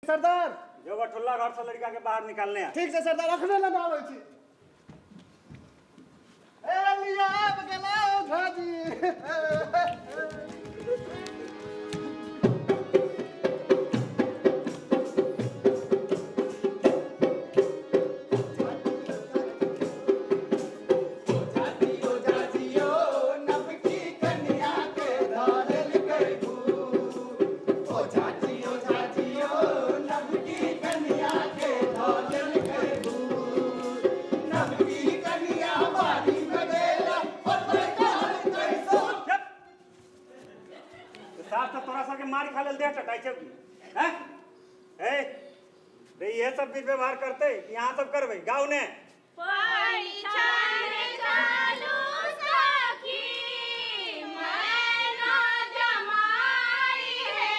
सरदार जो ठुल्ला घर से लड़का के बाहर निकालने है। ठीक से सरदार रखने लगा आवे छी ए लिया अब गेला झाजी मार खा ले दे टटाई छे हैं ए रे ये सब भी व्यवहार करते यहां सब करबे गांव ने परिछन चालू सखी मैना जमाई है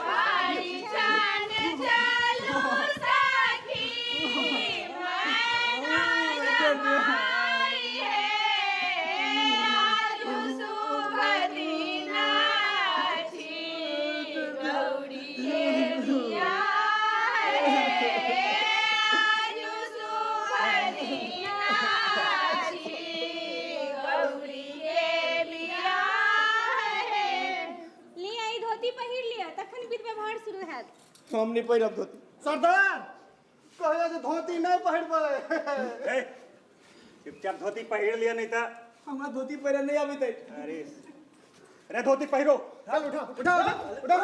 परिछन चालू सखी मैना जमाई है आजू शुभ दिन हम नहीं पहिरब धोती सरदार कहया जे धोती नहीं पहिरबे ए चुपचाप धोती पहिर लिया नहीं था हमरा धोती पहिरे नहीं आबित अरे अरे धोती पहिरो चल उठा उठा उठा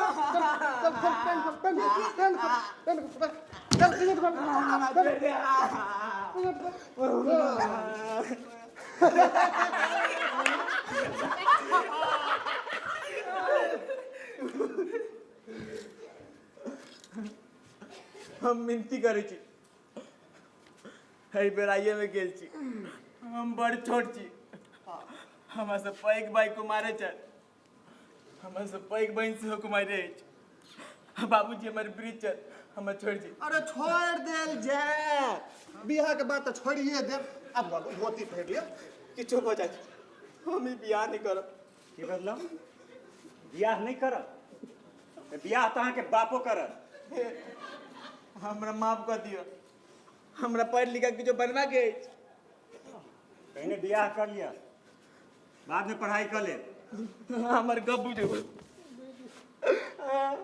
चल हम मिनती करे छी हई बेराइए में गेल छी हम बड़ छोट छी हमरा से पैक भाई को मारे छ हमरा से पैक बहन से को मारे छ बाबूजी हमर ब्रिज छ हम छोड़ छी अरे छोड़ देल जा बियाह के बाद तो छोड़िए दे अब बाबू धोती पहिर लियो किछो हो जाय हम ई बियाह नहीं करब की मतलब बियाह नहीं करब बियाह तो अहाँ के बापो करत हमरा माफ कर दियो हमरा पढ़ लिखा के जो बनवा के पहले बियाह कर लिया बाद में पढ़ाई कर ले हमर गब्बू जो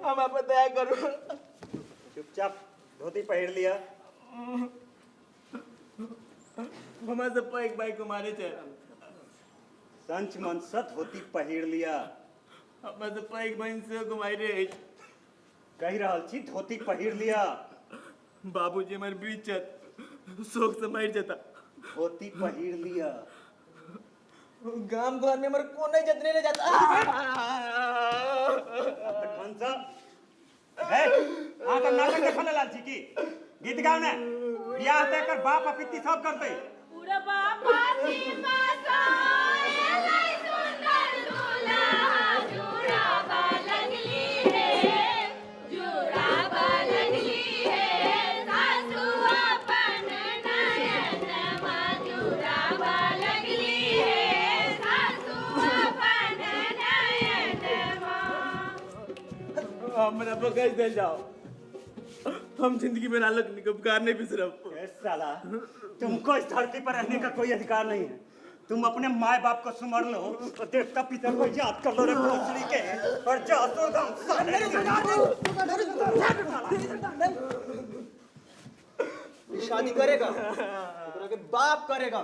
हम आप दया करो चुपचाप धोती पहिर लिया हमरा से पैक भाई को मारे छे संच मन सत धोती पहिर लिया हमरा से पैक बहन से को मारे कह रहल छी धोती पहिर लिया बाबूजी हमर ब्रिज छ शोक से मर जाता धोती पहिर लिया गांव घर में हमर को नहीं जतने ले जाता हंसा ए आ तो नाटक देखले लाल छी की गीत गाओ ने बियाह तय कर बाप अपिति सब करते पूरा बापा सीमा साए लाई सुंदर दूल्हा जुड़ा लगली है जुड़ा लगली है सासू अपन नयन जुड़ा लगली है सासू अपन नयन हमरा बगैर दे जाओ हम जिंदगी में नालक निकबकार नहीं बिसरब ए साला तुमको इस धरती पर रहने का कोई अधिकार नहीं है तुम अपने माँ बाप को सुमर लो तो देवता पिता को याद कर लो रे भोसड़ी के और जासुदम शादी करेगा ओकरा के बाप करेगा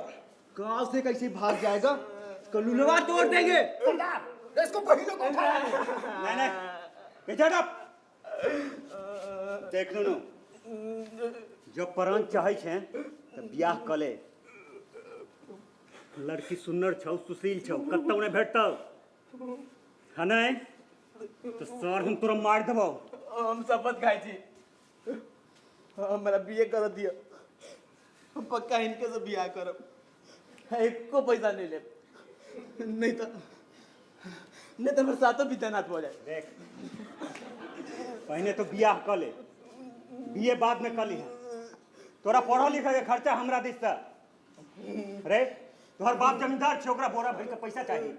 गांव से कैसे भाग जाएगा इसको लुलवा तोड़ देंगे इसको पहिलो को उठा नहीं नहीं बेटा डप देख लो जो प्राण चाहे छे तो बियाह कले लड़की सुन्नर छौ सुशील छौ कत्तौ ने भेटतौ है नहीं तो सर हम तोरा मार देबो हम शपथ खाई छी हमरा बीए कर दियो हम पक्का इनके से बियाह करब एको पैसा नहीं ले नहीं तो मेरे साथों भी तैनात हो जाए देख पहले तो बियाह कर ले बीए बाद में कर ली है तोरा पढ़ा लिखा के खर्चा हमरा दिस से रे तोहर बाप जमींदार छे ओकरा बोरा भर के पैसा चाहिए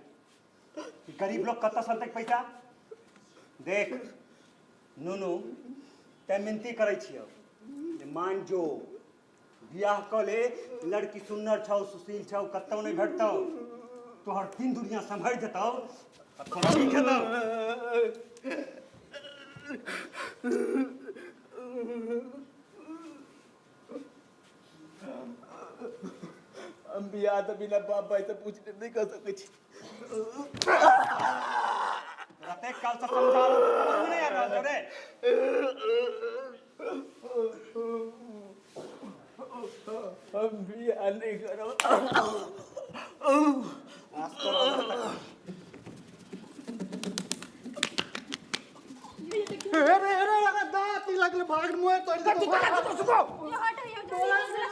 गरीब लोग कत्ता सन तक पैसा देख नूनू तै मिनती करै छियौ जे मान जो बियाह कऽ ले, लड़की सुन्नर छौ, सुशील छौ, कतौ नहीं भेटतौ, तोहर दिन दुनिया संभर जेतौ, तोरा की खेतौ। हम बियाह तो बिना बाप भाई से पूछने नहीं कर सके छी। रते काल से समझा लो, समझ में नहीं आ रहा रे। हम बियाह नहीं करो। आज तो अरे दांत लगले भाग मुए तोड़ दे। ये हटो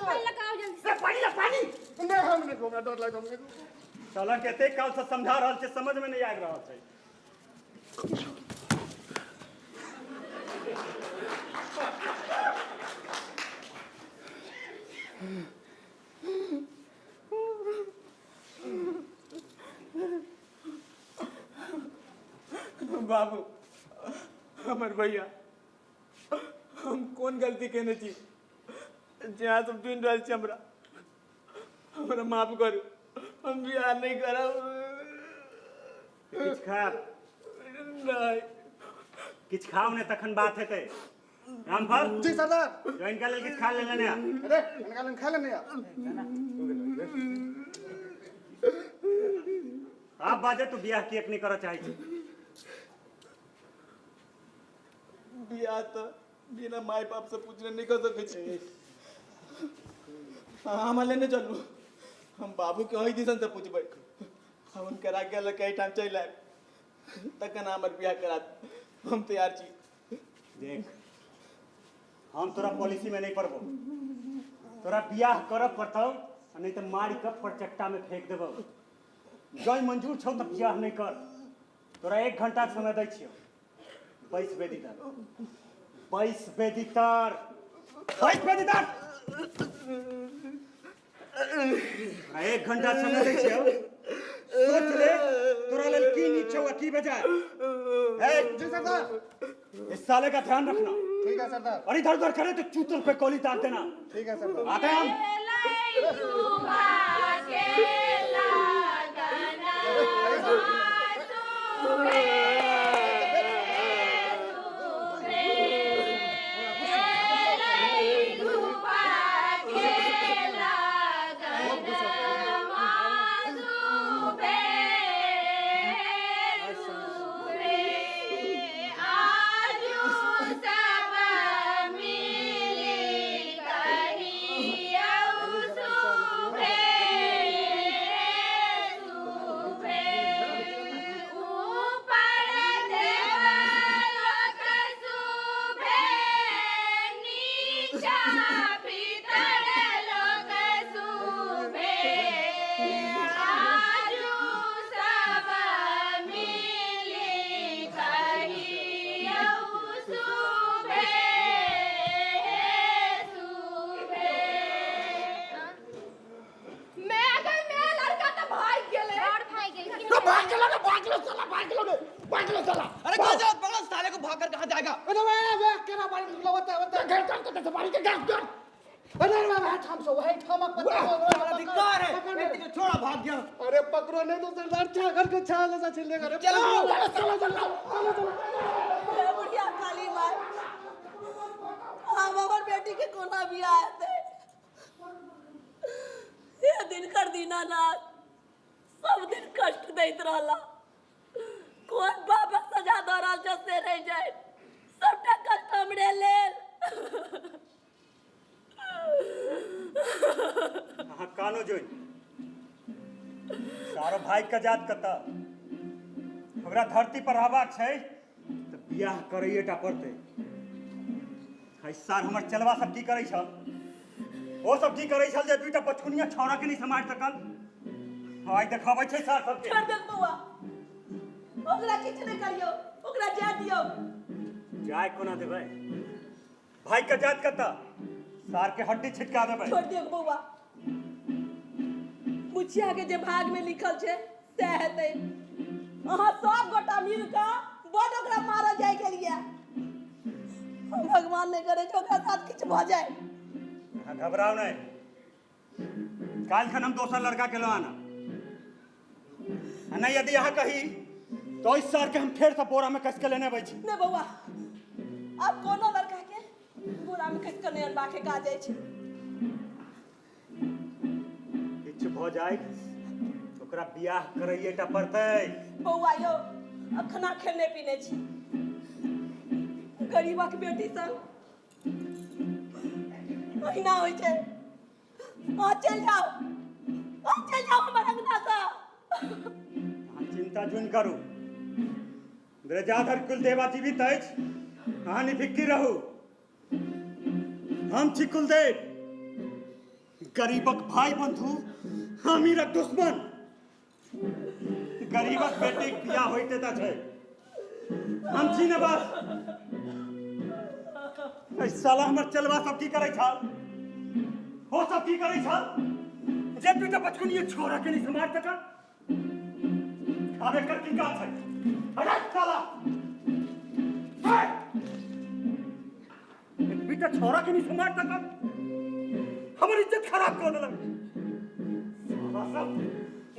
पानी लगाओ जल्दी से। पानी नहीं हम नहीं घूमना डर लग हमके। चला कहते काल से समझा रहल छे, समझ में नहीं आ रहल छे। बाबू हमार भैया हम कौन गलती कहने छी जहाँ तुम दिन रहल छी हमरा माफ करू। हम बियाह नहीं करब। किछ खा, नहीं किछ खाओ ने तखन बात हेते। रामफल जी सरदार। ज्वाइन कर ले, किछ खा ले लेने आ। अरे निकालन खा लेने यार। आप बाजे तो बियाह किए नहीं करा चाहे छी। बियाह तो बिना माई बाप से पूछने नहीं कर सके छी। हम लेने चलू, हम बाबू के वही दिसन से पूछबे। हम उनके आगे लग कई टाइम चल आए तक ना हमर बियाह करा। हम तैयार छी। देख हम तोरा पॉलिसी में नहीं पड़बो, तोरा बियाह करब पड़तौ, नहीं तो मारी कप पर चट्टा में फेंक देबो। जय मंजूर छौ तो बियाह नहीं कर। तोरा 1 घंटा के समय दै छियो। 22 बेदी तर 22 बेदी तर 22 बेदी तर 1 घंटा समय दै छियो। सोच ले तोरा लेल की नीक छौ की बजाय। जी सरदार। इस साले का ध्यान रखना। ठीक है सरदार। और इधर उधर करे तो चूतर पे कोली तार देना। ठीक है सरदार। आते हैं हम। अरे कहाँ जाओ पगला, साले को भाग कर कहाँ जाएगा? अरे वे केना बारी लवता घर कर तो बारी के घर कर। अरे वे हम सो वही ठमक पता अधिकार है बेटी को छोड़ा भाग गया। अरे पकड़ो नहीं तो सरदार छागर को छाल से छिलेगा। रे चलो चलो चलो चलो। बुढ़िया काली माई हम हमर बेटी के कोना बियाह थे। ये दिन कर दीनानाथ सब दिन कष्ट दैत रहला। कौन बाबा सजा दो रहल जसे रह जाए, सबटा कष्ट हमरे लेल। हाँ कानो जोई सारो भाई का जात कता हमरा धरती पर रहबाक छै तो बियाह करैएटा पड़तै। हाय सार हमर चलवा सब की करै छल, ओ सब की करै छल जे दुइटा बचकुनिया छौरा के नहीं समाज सकल। हाय देखाबै छै सार सबके। छोड़ दे बउआ, ओकरा किछ नहीं करियो, ओकरा जा दियो। जाय कोना देबै, भाई का जात कता सार के हड्डी छिटका देबै। छोड़ दियो बउआ, मुछिया के जे भाग में लिखल छै से हेतै। अहाँ सब गोटा मिल के बड़ ओकरा मारल जाय के लिए। भगवान ने करे जो ओकरा साथ किछ भ जाए। हाँ, घबराओ नहीं, काल खन हम दोसर लड़का के लो आना आ नहीं, यदि यहाँ कही तो इस सर के हम फिर से बोरा में कस के लेने बैठी। ने बउआ अब कोनो लड़का के बोरा में कस के नहीं अनबा के का जाय छै। किछु भ जाए ओकरा बियाह करैये टा पड़तै। बउआ यो अखना खेने पीने छी, गरीबक बेटी संग महीना होइ छै। आ चल जाओ हमर अंगना से। अहाँ चिंता जुन करू, ब्रजाधर कुलदेवा जीवित अछि, अहाँ निफिक्र रहू। हम छी कुलदेव, गरीबक भाई बंधु, अमीरक दुश्मन। गरीबक बेटी बियाह होइते त छै, हम छी ने बस। ऐ साला हमर चलवा सब की करै छल, हो सब की करै छल जे तू त बचकुन ये छोरा के नहीं समार तक। अबे कर की का छै, अरे साला बेटा छोरा के नहीं समार तक हमारी इज्जत खराब कर देलक। साला सब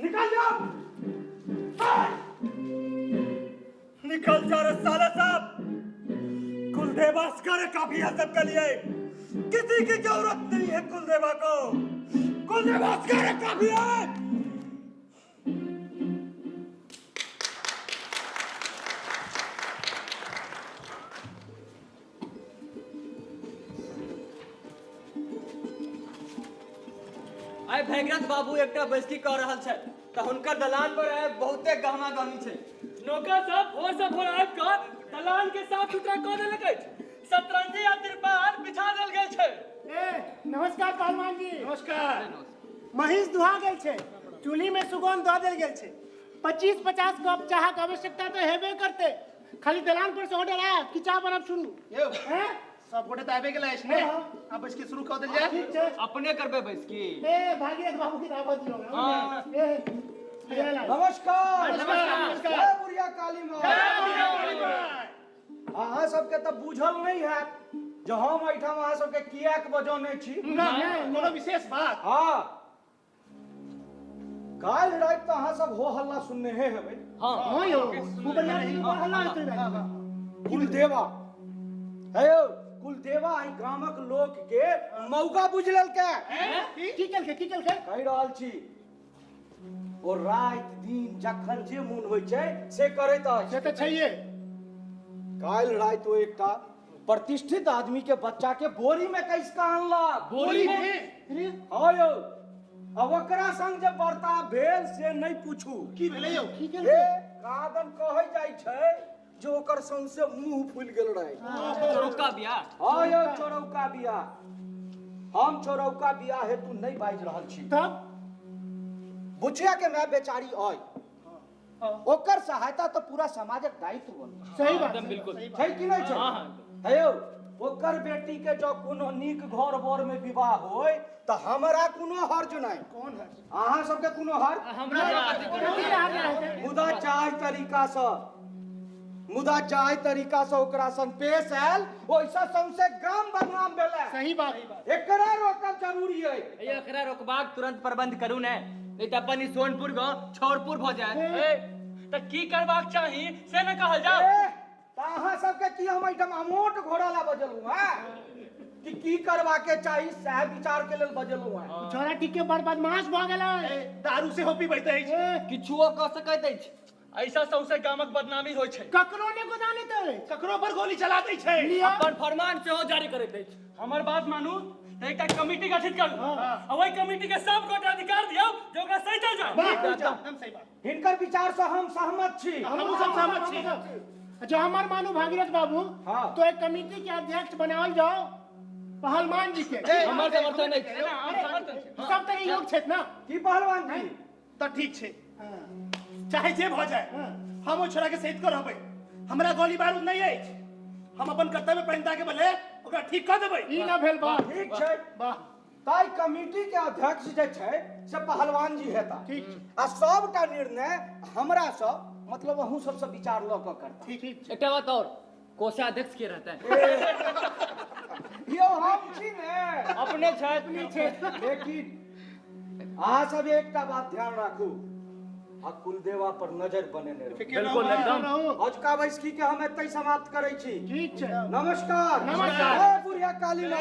निकल जाओ, निकल जा रे साला सब। कुलदेवास करे काफी है सबके लिए, किसी की जरूरत नहीं है कुलदेवा को। कुलदेवास करे काफी है। आइ भैगरथ बाबू एकटा बैसकी कऽ रहल छै तऽ हुनकर दलान पर बहुते गहना गहनी छै। नौकर सब भोर से भोर आबि कऽ दलान के साफ सुथरा कऽ देलक अछि। सतरंजी आ तिरपाल बिछा देल गेल छै। नमस्कार पहलवान जी। नमस्कार। महिष दुहा गेल छै, चूल्ही में सुगंध दऽ देल गेल छै। 25-50 कप चाह के आवश्यकता तो हेबे करते। खाली दलान पर से ऑर्डर आया कि चाह बनब सुनू। हैं सब गोटे आबे गेल अछि ने, अब बैसकी शुरू कऽ देल जाय। ठीक छै, अपने करबे बैसकी। ए भागीरथ बाबू की दावत दियो। हां नमस्कार। जय बुढ़िया काली माँ। अहाँ सबके तऽ बुझल नहीं है जो हम एठाम अहाँ सबके किया के बजौने छी। कोनो विशेष बात? हाँ, काल रात तऽ अहाँ सब हो हल्ला सुनने हेबै। हां यो तू बढ़िया रही और हल्ला होते रहे। कुलदेवा है यो, कुलदेवा आई गामक लोक के मौका बुझ लेलकै। की केलकै कहि रहल छी, ओ रात दिन जखन जे मोन होइ छै से करैत अछि। से तऽ छैहे। काल रात ओ एकटा प्रतिष्ठित आदमी के बच्चा के बोरी में कैस के आनलक। बोरी में? हाँ यौ, अब ओकरा संग जे बर्ताव भेल से नहीं पूछू। की भेलै यौ? की हे केलकै? कादन कहै जाइ छै जो ओकर सौंसे मुंह फूल गेल रहे। चौरौका बियाह। हाँ यौ, चौरौका बियाह। हम चौरौका बियाह हेतु नहीं बाजि रहल छी। तब बुचिया के माय बेचारी आय, ओकर सहायता तो पूरा समाजक दायित्व बन। सही बात बिल्कुल छै कि नहीं छै? हे यौ, ओकर बेटी के जो कोनो नीक घर बर में विवाह होय त हमरा कोनो हर्ज नहीं। कौन है? अहाँ सबके कोनो हर्ज? मुदा जाहि तरीका से ओकरा संग पेश आयल ओइसा सौंसे गाम बदनाम भेलै। सही बात। एकरा रोकब जरूरी है। एकरा रोकबाक तुरंत प्रबंध करू ने, नहीं तऽ अपन सोनपुर गांव छौरपुर भ जायत। तऽ की करबाक चाही से न कहल जाओ। अहाँ सबके की हम एकदम अमोट घोड़ा ला बजलू हैं कि की करबा के चाही सह विचार के लेल बजलू हैं। छोरा टिके बड़ बदमाश भ गेलै, दारू से होपी बैठे अछि। किछुओ कऽ सकैत अछि। ऐसा सौंसे गामक बदनामी होइ छै। ककरो ने गोदाने ते ककरो पर गोली चला दै छै, अपन फरमान सेहो जारी करैत अछि। हमर बात मानू, एकटा कमिटी गठित करू आ ओहि कमिटी के सब गोटे अधिकार दियौ जे ओकरा सैतल जाय। एकदम सही बात। हिनकर विचार से हम सहमत छी। हमहू सब सहमत छी। अच्छा हमार मानू भागीरथ बाबू, हाँ। तो एक कमेटी के अध्यक्ष बनावल जाओ पहलवान जी के। हमर समर्थन अछि। सब तरह योग छथि ना? की पहलवान जी? तऽ ठीक छै, चाहे जे भ जाय हम ओ छोरा के सहित कर रहबै। हमरा गोली बारूद नहीं अछि, हम अपन कर्तव्य प्रहिता के बदले ओकरा ठीक कर देबै। ई ना भेल बात। ठीक छै, वाह ताई कमिटी के अध्यक्ष जे छै से पहलवान जी हेता। ठीक आ सबटा निर्णय हमरा सब मतलब अहूँ सबसे विचार ल क करता। ठीक एकटा बात और, कोषाध्यक्ष के रहता है। यो हम छी ने अपने छत पीछे, लेकिन अहाँ सब एकटा बात ध्यान राखू, आ कुलदेवा पर नजर बनेने रहू। बिल्कुल एकदम। अजुका बैसकी के हम एतै समाप्त करै छी। ठीक छै। नमस्कार। नमस्कार। जय बुढ़िया काली माँ।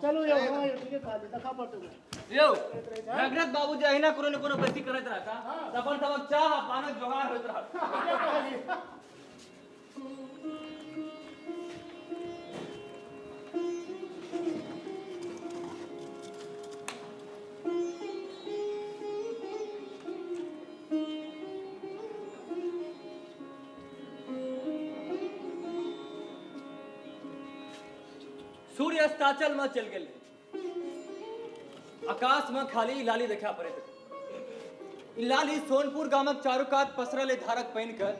चलू यो हाँ यो ठीक है काली देखा पड़तो यो रघुनाथ बाबू जी अहिना कोनो न कोनो गति करैत रहता त अपन सबक चाह पानक जोगाड़ होइत रहत। सूर्य अस्ताचल में चल गेल, आकाश में खाली लाली देखा पड़े। लाली सोनपुर गामक चारू कात पसरल धारक पहिन कर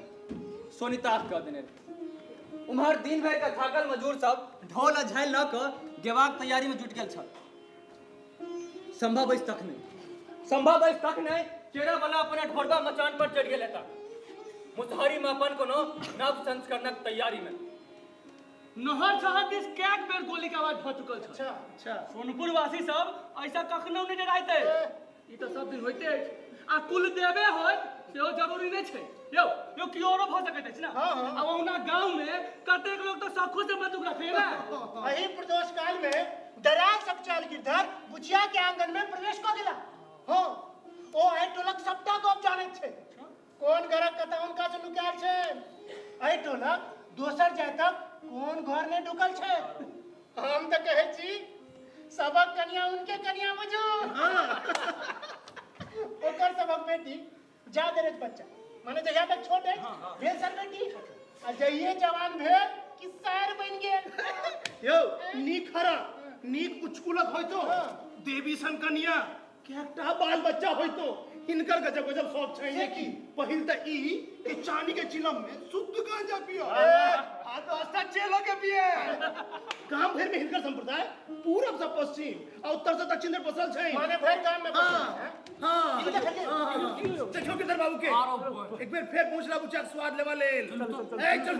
सोनिताक कर देने रहे। उम्हर दिन भर का थाकल मजदूर सब ढोल आ झाइल ल क गेवाक तैयारी में जुट गेल छल। संभव अछि तक नहीं केरा वाला अपना ढोरबा मचान पर चढ़ गेल था। मुसहरी में अपन कोनो नव संस्करणक तैयारी में नहर शहर दिस कैक बेर गोली के आवाज भ चुकल छ। अच्छा सोनपुर वासी सब ऐसा कखनो नहीं डराइते। ई तो सब दिन होइते अछि। आ कुल देवे होत सेहो जरूरी नहीं छै। यो कियोरो भ सकैत अछि ना। अब ओना गांव में कतेक लोग तो साखो से बंदूक रखे ना। अही प्रदोष काल में डरा सब चाल गिरधर बुचिया के आंगन में प्रवेश क गेला। हां ओ आई टोलक सबटा गप जाने छै। कोन घरक कथा उनका से नुकाल छै। आई टोलक दोसर जाय तक कोन घर ने ढुकल छै। हम त कहै छी सबक कन्या उनके कन्या बुझू। ओकर सबक बेटी जा देरज बच्चा माने जहिया तक छोट है भेल सर बेटी आ जहिए जवान भेल कि सर बन गेल। यो नीक हरा नीक उचकुलक होइतो देवी सन कन्या केटा बाल बच्चा होइतो इनकर गजब गजब शौक छै कि पहिल त ई कि चांदी के चिलम में शुद्ध गांजा पियो। आ तो सच्चे लोग पिए। गांव भर में हिनकर संप्रदाय पूरब से पश्चिम और उत्तर से दक्षिण तक पसरल छै। माने भर गांव में हां देखो किधर बाबू के एक बेर फेर पहुंचला बुचा स्वाद लेवा लेल। ए चल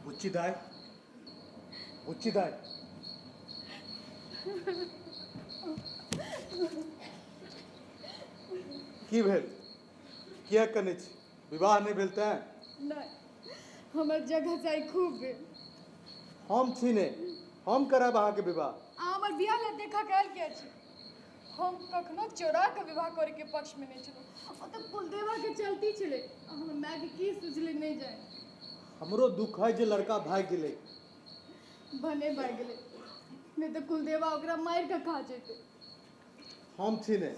बुच्ची दाई की भेल किया कने छी विवाह नहीं भेल तैं नहीं हमर जगह जाय खूब भेल। हम छी ने हम करब अहाँ के विवाह। आ हमर बियाह ले देखा कैल के छी। हम कखनो चोरा के विवाह करे के पक्ष में नहीं छलो। ओ त कुलदेवा के चलती छले। हमर माय के की सुझले नहीं जाय। हमरो दुख है जे लड़का भाग गेले। भने भाग गेले नहीं तो कुलदेवा ओकरा मार के खा जेते। हम छी ने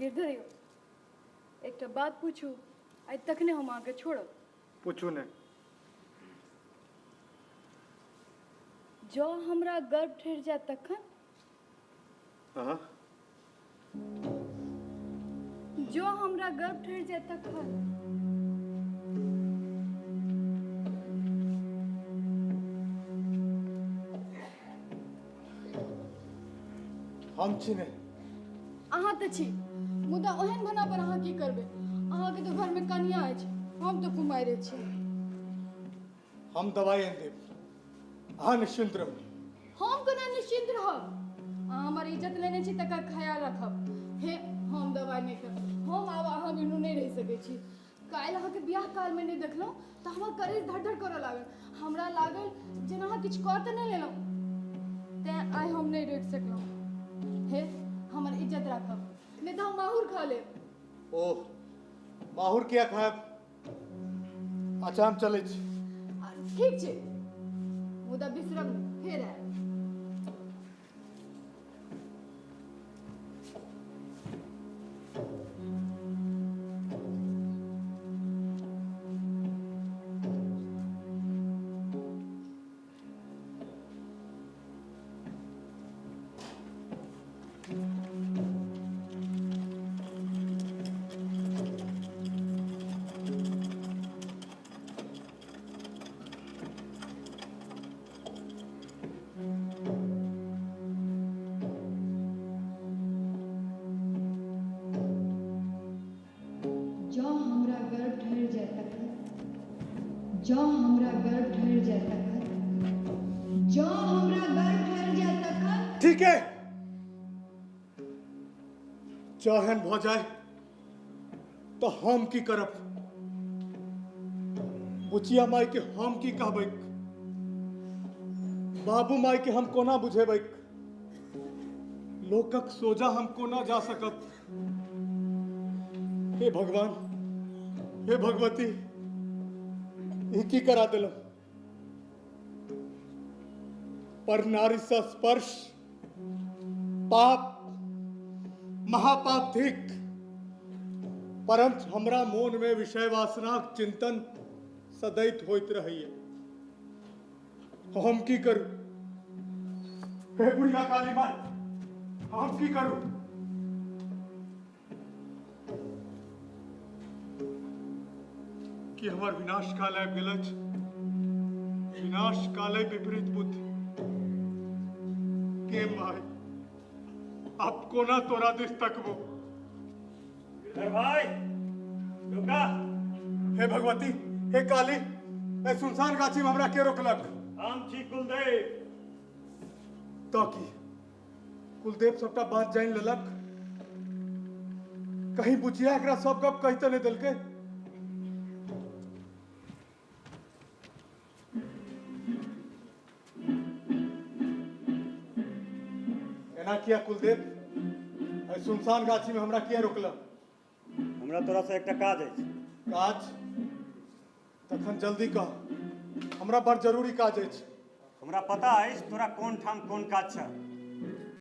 धीर धरियो एक बात पूछू आज तक ने हम आगे छोड़ो पूछू ने जो हमरा गर्भ ठहर जाए तखन हाँ जो हमरा गर्भ ठहर जाए तखन हम छी ने अहाँ तो छी मुदा ओहन भना पर अहाँ की करबे अहाँ के तो घर में कन्या अछि हम तो कुमारे छी हम दवाई आनि देब अहाँ निश्चिंत रहू हम कोना निश्चिंत रहब अहाँ हमर इज्जत लेने छी तकर ख्याल रखब हे हम दवाई नहीं करब हम आब अहाँ बिनु नहीं रह सकै छी काल्हि अहाँके बियाह काल में नहीं देखलहुँ तऽ हमर करेज धड़धड़ करऽ लागल हमरा लागल जेना अहाँ किछु कऽ तऽ नहि लेलहुँ तेँ आइ हम नहीं रोकि सकलहुँ हे हमर इज्जत राखब नहीं तऽ हम माहुर खा लेब ओह माहुर किया खायब अच्छा हम चलै छी ठीक छै मुदा बिसरब नहि, फेर आयब जँ हमरा गर्भ ठहर जाए तखन जँ हमरा गर्भ ठहर जाए तखन जँ हमरा गर्भ ठहर जाए तखन ठीक है जहन भ जाए तो हम की करब बुचिया माई के हम की कहबै बाबू माई के हम कोना बुझेबै लोकक सोजा हम कोना जा सकब हे भगवान हे भगवती ई की करा दिल पर नारी सा स्पर्श पाप महापाप थिक परंतु हमरा मोन में विषय वासनाक चिंतन सदैत होइत रहैया हम की करूं हे बुढ़िया काली माई हम की करूं कि हमार विनाश काल आबि गेल अछि विनाश काले विपरीत बुद्धि के माय अब कोना तोरा दिस तकबो भाई रुका हे भगवती हे काली ए सुनसान गाछी में हमरा के रोकलक हम छी कुलदेव ताकि कुलदेव सबटा बात जान लेलक कहीं बुझिया एकरा सब गप कहि तो नहीं देलकै एना किया कुलदेव ए सुनसान गाछी में हमरा किया रोकलक हमरा तोरा से एकटा काज अछि काज तखन जल्दी कह हमरा बड़ जरूरी काज अछि हमरा पता अछि तोरा कोन ठाम कोन काज छ